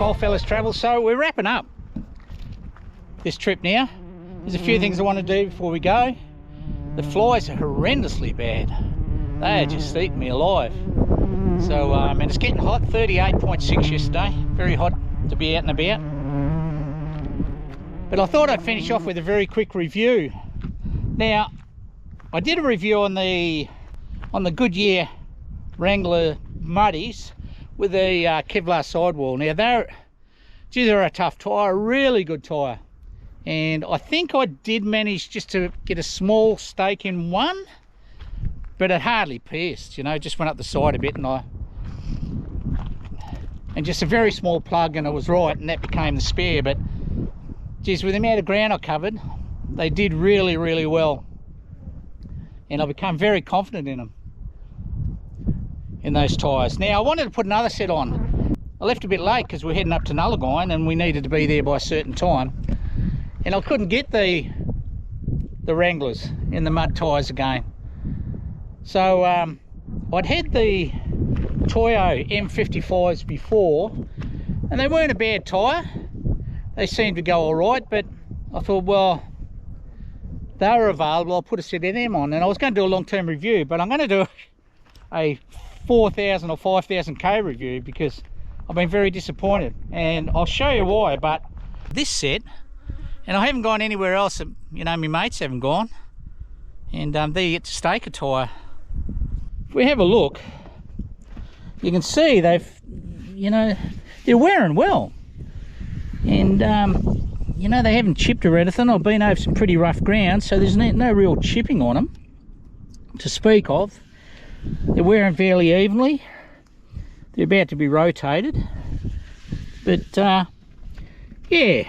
old fellas travel. So we're wrapping up this trip now. There's a few things I want to do before we go. The flies are horrendously bad. They are just eating me alive. So and it's getting hot, 38.6 yesterday. Very hot to be out and about. But I thought I'd finish off with a very quick review. Now, I did a review on the Goodyear Wrangler Muddies with the Kevlar sidewall. Now they're a tough tyre, a really good tyre. And I think I did manage just to get a small stake in one, but it hardly pierced, you know, just went up the side a bit, and just a very small plug, and it was right, and that became the spare. But geez, with the amount of ground I covered, they did really, really well. And I've become very confident in them, in those tyres. Now, I wanted to put another set on. I left a bit late because we're heading up to Nullagine and we needed to be there by a certain time. And I couldn't get the Wranglers in the mud tyres again. So I'd had the Toyo M-55s before, and they weren't a bad tyre. They seemed to go all right, but I thought, well, they were available, I'll put a set of them on. And I was going to do a long-term review, but I'm going to do a 4,000 or 5,000 K review because I've been very disappointed, and I'll show you why. But this set, and I haven't gone anywhere else, you know, my mates haven't gone, and there you get to stake a tyre. If we have a look, you can see they've, you know, they're wearing well, and you know, they haven't chipped or anything. I've been over some pretty rough ground, so there's no real chipping on them to speak of. They're wearing fairly evenly. They're about to be rotated, but yeah.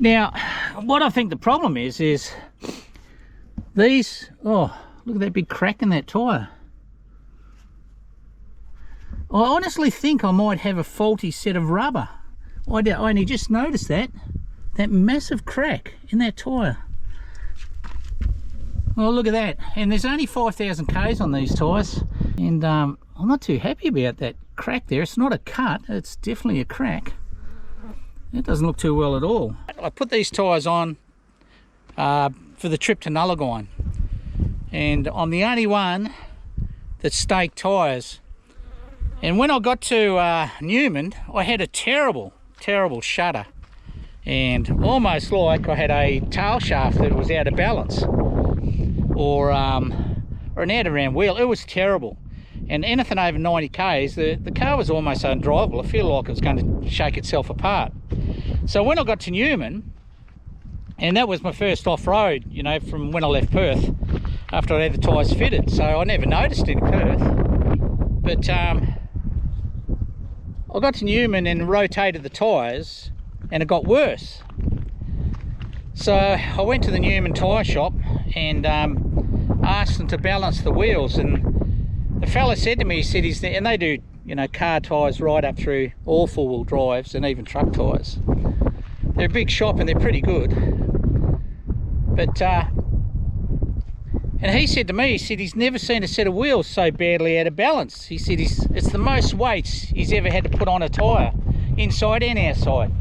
Now, what I think the problem is these, oh, look at that big crack in that tyre. I honestly think I might have a faulty set of rubber. I only just noticed that massive crack in that tyre. Well, look at that. And there's only 5,000 Ks on these tyres, and I'm not too happy about that crack there. It's not a cut, it's definitely a crack. It doesn't look too well at all. I put these tyres on for the trip to Nullagine, and I'm the only one that staked tyres. And when I got to Newman, I had a terrible shudder, and almost like I had a tail shaft that was out of balance, or an out-of-round wheel. It was terrible. And anything over 90 Ks, the car was almost undrivable. I feel like it was going to shake itself apart. So when I got to Newman, and that was my first off-road, you know, from when I left Perth, after I had the tyres fitted, so I never noticed it in Perth. But I got to Newman and rotated the tyres, and it got worse. So I went to the Newman tyre shop and asked them to balance the wheels, and the fella said to me, he said, and they do, you know, car tyres right up through all four-wheel drives and even truck tyres. They're a big shop and they're pretty good. But, and he said to me, he said he's never seen a set of wheels so badly out of balance. He said it's the most weights he's ever had to put on a tyre, inside and outside.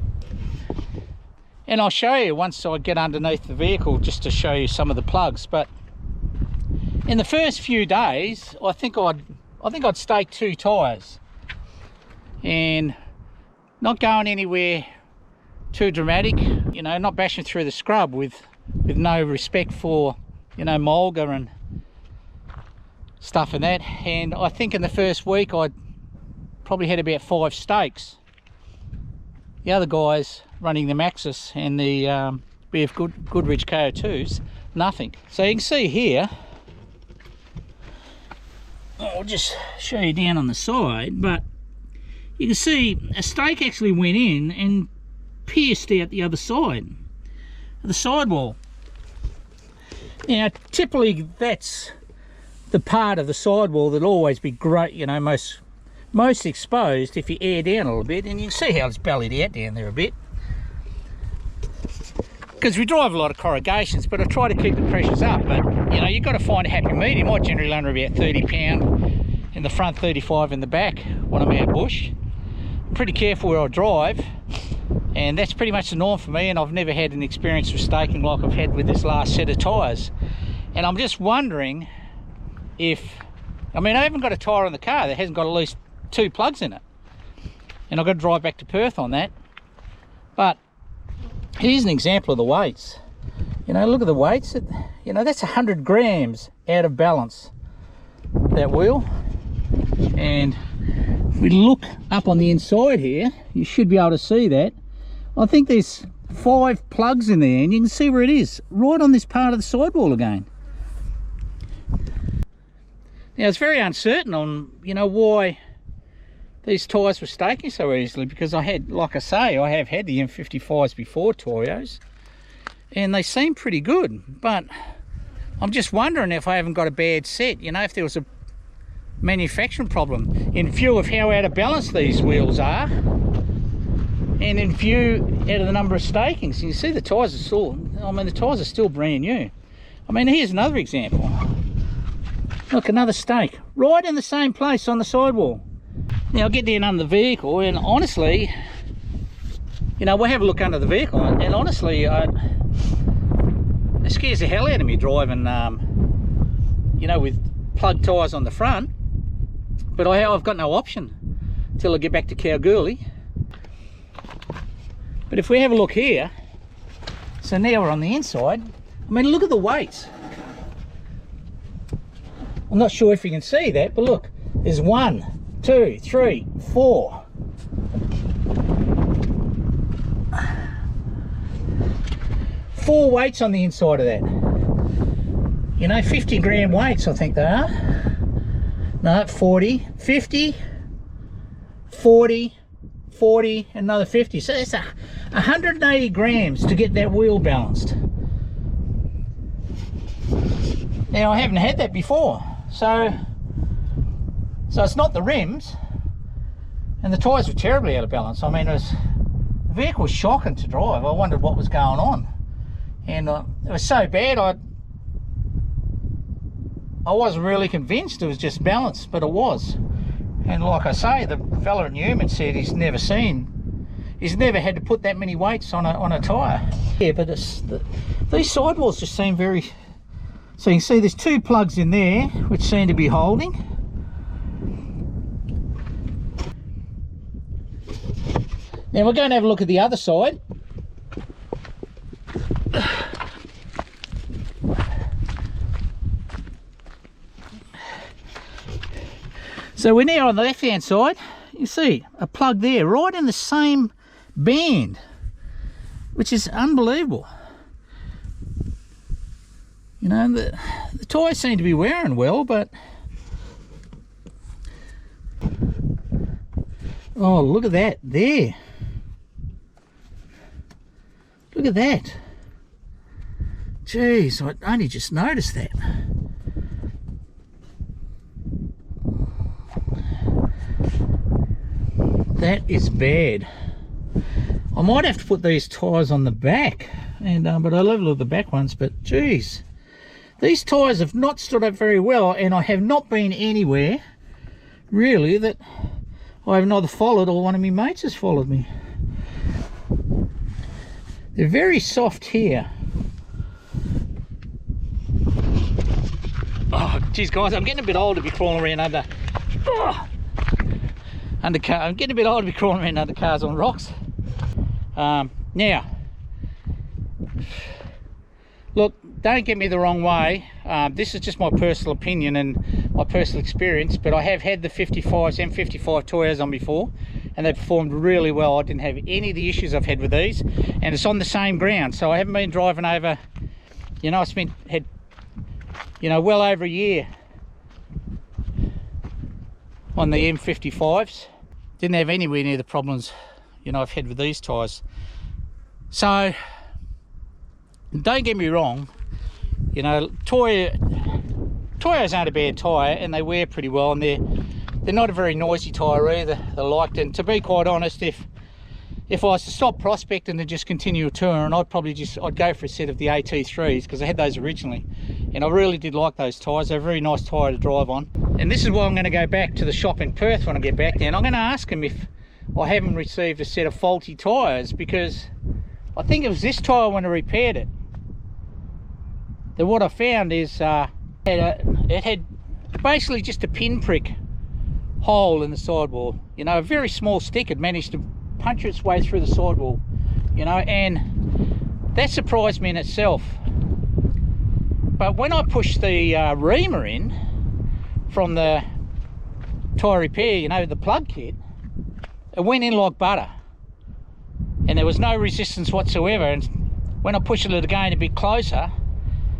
And I'll show you once I get underneath the vehicle, just to show you some of the plugs. But in the first few days, I think I'd staked 2 tyres, and not going anywhere too dramatic, you know, not bashing through the scrub with no respect for, you know, mulga and stuff and that. And I think in the first week I'd probably had about 5 stakes. The other guys running the Maxxis and the BF Goodrich KO2s, nothing. So you can see here, I'll just show you down on the side, but you can see a stake actually went in and pierced out the other side, the sidewall. Now, typically that's the part of the sidewall that'll always be great, you know, most exposed if you air down a little bit, and you can see how it's bellied out down there a bit. Because we drive a lot of corrugations, but I try to keep the pressures up. But you know, you've got to find a happy medium. I generally under about 30 pound in the front, 35 in the back when I'm out bush. pretty careful where I drive, and that's pretty much the norm for me, and I've never had an experience with staking like I've had with this last set of tyres. And I'm just wondering if, I mean, I haven't got a tyre on the car that hasn't got at least 2 plugs in it, and I've got to drive back to Perth on that. But here's an example of the weights. You know, look at the weights. You know, that's 100 grams out of balance, that wheel. And if we look up on the inside here, you should be able to see that. I think there's 5 plugs in there, and you can see where it is, right on this part of the sidewall again. Now, it's very uncertain on, you know, why these tyres were staking so easily, because I had, like I say, I have had the M55s before, Toyos, and they seem pretty good. But I'm just wondering if I haven't got a bad set, you know, if there was a manufacturing problem, in view of how out of balance these wheels are, and in view out of the number of stakings. You see the tyres are still, I mean, the tyres are still brand new. I mean, here's another example. Look, another stake right in the same place on the sidewall. Now I'll get down under the vehicle, and honestly, you know, we'll have a look under the vehicle, and honestly, it scares the hell out of me driving, you know, with plug tyres on the front. But I've got no option till I get back to Kalgoorlie. But if we have a look here, so now we're on the inside. I mean, look at the weights. I'm not sure if you can see that, but look, there's 1, 2, 3, 4. 4 weights on the inside of that. You know, 50 gram weights, I think they are. No, 40, 50, 40, 40, another 50. So it's 180 grams to get that wheel balanced. Now, I haven't had that before. So it's not the rims, and the tyres were terribly out of balance. I mean, the vehicle was shocking to drive. I wondered what was going on, and it was so bad I wasn't really convinced it was just balance, but it was. And like I say, the fella at Newman said he's never had to put that many weights on a tyre. Yeah, but these sidewalls just seem very. So you can see there's 2 plugs in there which seem to be holding. Now we're going to have a look at the other side. So we're now on the left hand side. You see a plug there right in the same band, which is unbelievable. You know, the tyres seem to be wearing well, but oh, look at that there. Look at that. Jeez, I only just noticed that. That is bad. I might have to put these tyres on the back, and but I love the back ones, but geez. These tyres have not stood up very well, and I have not been anywhere, really, that I have neither followed or one of my mates has followed me. They're very soft here. Oh, geez, guys, I'm getting a bit old to be crawling around under car. I'm getting a bit old to be crawling around under cars on rocks. Now, look, don't get me the wrong way. This is just my personal opinion and my personal experience, but I have had the M55 Toyos on before, and they performed really well. I didn't have any of the issues I've had with these, and it's on the same ground, so I haven't been driving over, you know, had you know, well over a year on the M55s. Didn't have anywhere near the problems, you know, I've had with these tyres. So don't get me wrong, you know, Toyos aren't a bad tyre, and they wear pretty well, and they're not a very noisy tyre either. They're liked, and to be quite honest, if I was to stop prospecting and just continue a tour, and I'd go for a set of the AT3s, because I had those originally, and I really did like those tyres. They're a very nice tyre to drive on. And this is why I'm going to go back to the shop in Perth when I get back there, and I'm going to ask them if I haven't received a set of faulty tyres, because I think it was this tyre when I repaired it. Then what I found is it had basically just a pinprick hole in the sidewall. You know, a very small stick had managed to puncture its way through the sidewall, you know, and that surprised me in itself. But when I pushed the reamer in from the tyre repair, you know, the plug kit, it went in like butter, and there was no resistance whatsoever. And when I pushed it again a bit closer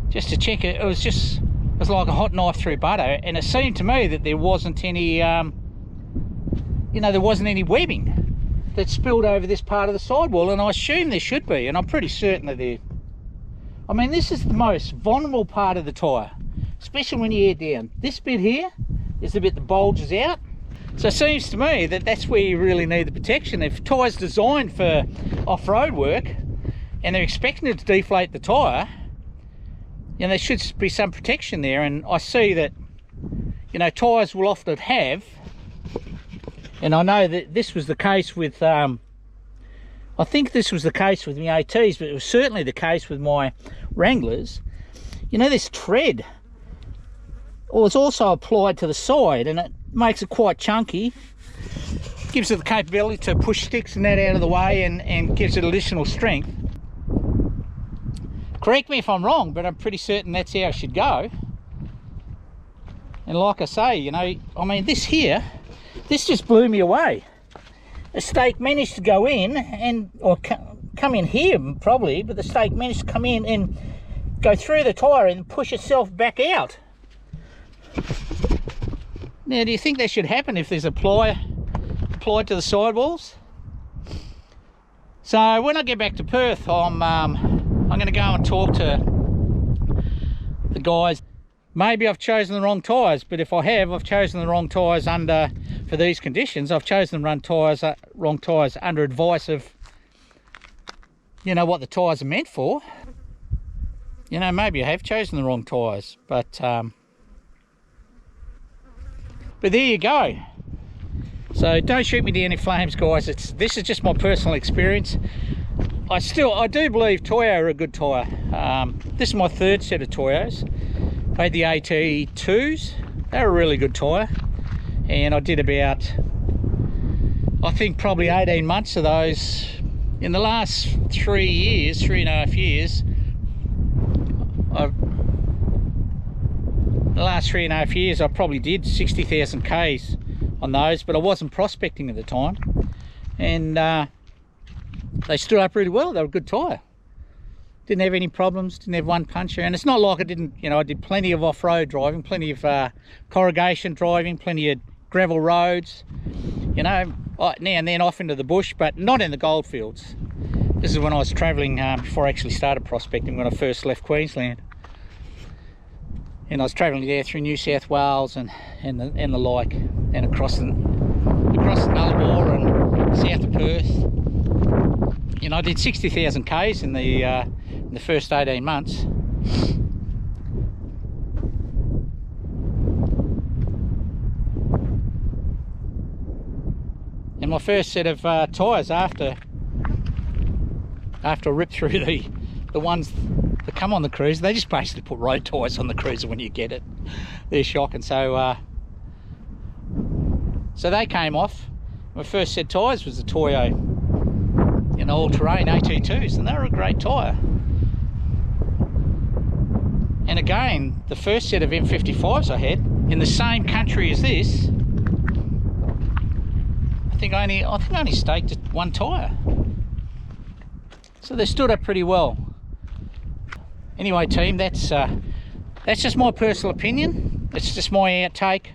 just to check it, it was like a hot knife through butter. And it seemed to me that there wasn't any you know, there wasn't any webbing that spilled over this part of the sidewall, and I assume there should be, and I'm pretty certain that there. I mean, this is the most vulnerable part of the tyre, especially when you head down. This bit here is the bit that bulges out. So it seems to me that that's where you really need the protection. If tyres designed for off-road work and they're expecting it to deflate the tyre, you know, there should be some protection there. And I see that, you know, tyres will often have, and I know that this was the case with, I think this was the case with my ATs, but it was certainly the case with my Wranglers. You know, this tread, or it's also applied to the side, and it makes it quite chunky, gives it the capability to push sticks and that out of the way, and gives it additional strength. Correct me if I'm wrong, but I'm pretty certain that's how it should go. And like I say, you know, I mean, this here, this just blew me away. The stake managed to go in and, or come in here probably, but the stake managed to come in and go through the tyre and push itself back out. Now, do you think that should happen if there's a ply applied to the sidewalls? So when I get back to Perth, I'm going to go and talk to the guys. Maybe I've chosen the wrong tyres, but if I have, I've chosen the wrong tyres for these conditions. I've chosen the wrong tyres under advice of, you know, what the tyres are meant for. You know, maybe I have chosen the wrong tyres, but there you go. So don't shoot me down in flames, guys. This is just my personal experience. I do believe Toyo are a good tyre. This is my third set of Toyos. I had the AT2s. They're a really good tyre, and I did about, I think probably 18 months of those. In the last 3.5 years, I probably did 60,000 Ks on those, but I wasn't prospecting at the time, and they stood up really well. They were a good tyre. Didn't have any problems, didn't have one puncture, and it's not like I didn't, you know, I did plenty of off-road driving, plenty of corrugation driving, plenty of gravel roads, you know, now and then off into the bush, but not in the goldfields. This is when I was travelling before I actually started prospecting, when I first left Queensland. And I was travelling there through New South Wales and the like, and across the Nullarbor and south of Perth. You know, I did 60,000 Ks in the first 18 months. And my first set of tyres after I ripped through the ones that come on the Cruiser, they just basically put road tyres on the Cruiser when you get it. They're shocking. So they came off. My first set of tyres was the Toyo, you know, all-terrain AT2s, and they were a great tyre. And again, the first set of M-55s I had in the same country as this, I think I only staked one tyre. So they stood up pretty well. Anyway, team, that's just my personal opinion. It's just my outtake.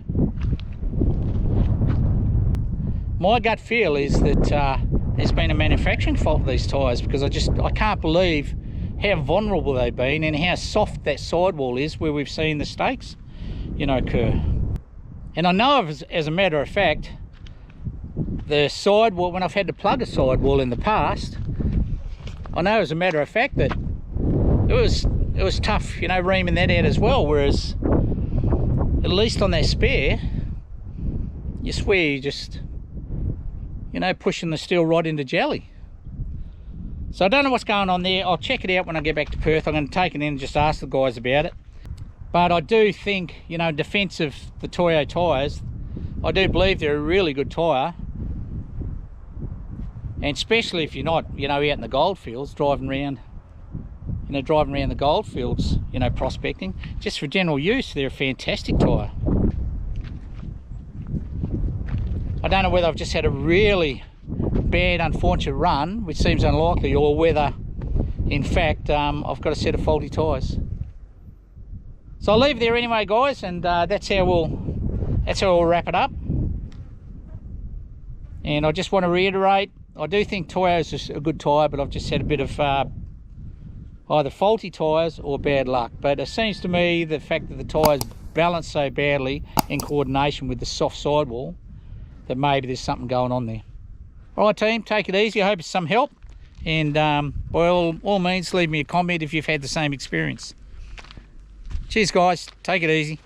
My gut feel is that there's been a manufacturing fault with these tyres, because I can't believe how vulnerable they've been and how soft that sidewall is where we've seen the stakes, you know, occur. And I know, as a matter of fact, the sidewall, when I've had to plug a sidewall in the past, I know as a matter of fact that it was tough, you know, reaming that out as well. Whereas at least on that spare, you swear you you know, pushing the steel rod into jelly. So I don't know what's going on there. I'll check it out when I get back to Perth. I'm going to take it in and just ask the guys about it. But I do think, you know, in defence of the Toyo tyres, I do believe they're a really good tyre. And especially if you're not, you know, out in the goldfields, driving around the goldfields, you know, prospecting. Just for general use, they're a fantastic tyre. I don't know whether I've just had a really bad, unfortunate run, which seems unlikely, or whether, in fact, I've got a set of faulty tyres. So I'll leave it there anyway, guys, and that's how we'll wrap it up. And I just want to reiterate, I do think Toyo is a good tyre, but I've just had a bit of either faulty tyres or bad luck. But it seems to me the fact that the tyres balance so badly in coordination with the soft sidewall that maybe there's something going on there. All right, team, take it easy. I hope it's some help. And by all means, leave me a comment if you've had the same experience. Cheers, guys. Take it easy.